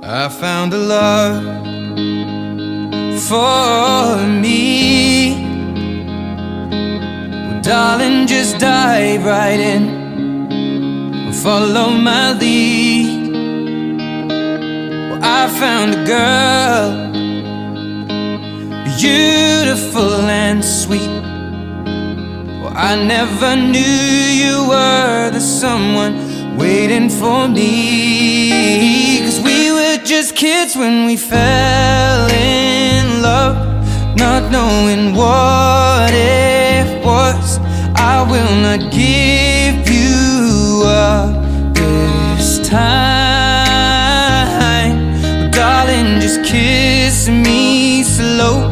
I found a love for me. Well, darling, just dive right in and follow my lead. Well, I found a girl, beautiful and sweet. Well, I never knew you were the someone waiting for me. 'Cause we were just kids when we fell in love, not knowing what it was. I will not give you up this time. Darling, just kiss me slow.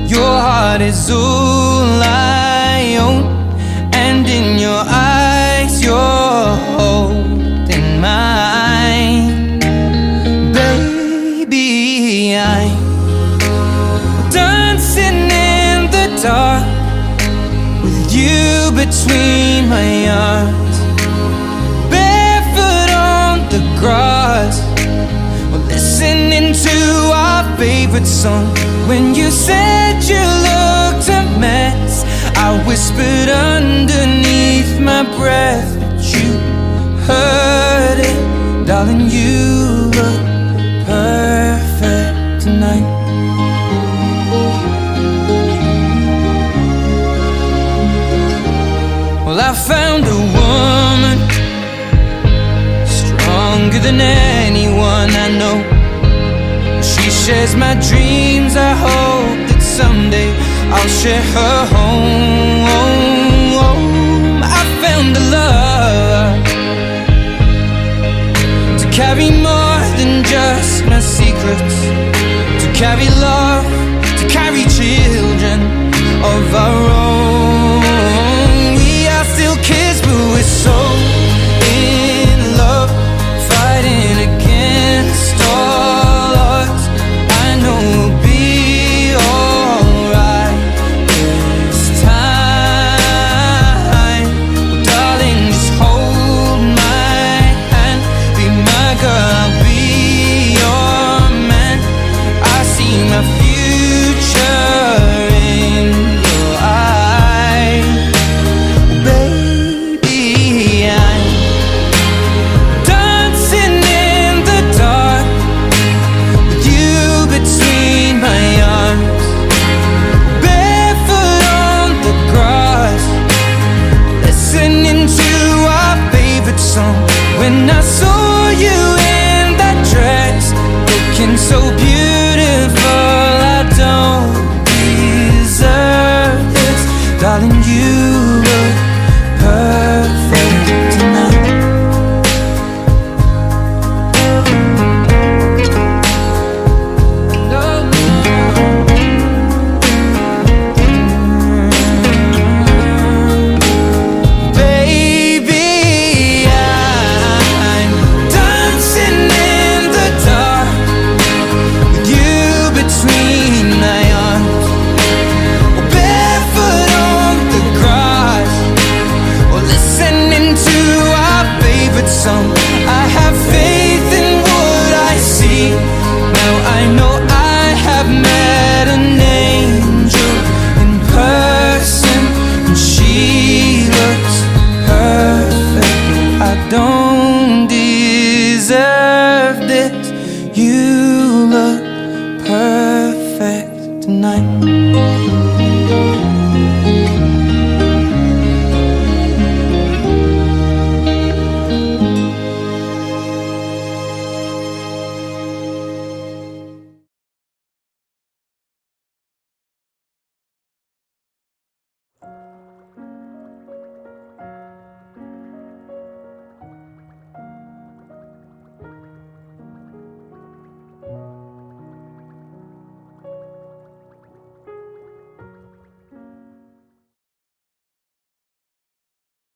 Your heart is all I own, and in your eyes you're holding mine. Baby, I'm dancing in the dark with you between my arms, barefoot on the grass, listening to our favorite song. When you said you looked a mess, I whispered underneath my breath, but you heard it. Darling, you look perfect tonight. Well, I found a woman stronger than anyone I know. She shares my dreams. I hope that someday I'll share her home. I found a love to carry more than just my secrets, to carry love, to carry children of our own. We are still kids, but we're so in love, fighting against all odds. I know we'll be alright this time. Well, darling, just hold my hand, be my girl, I'll be your man. I see my future in your eyes. Baby, I'm dancing in the dark with you between my arms, barefoot on the grass, listening to our favorite song. When I saw you in that dress, looking so beautiful,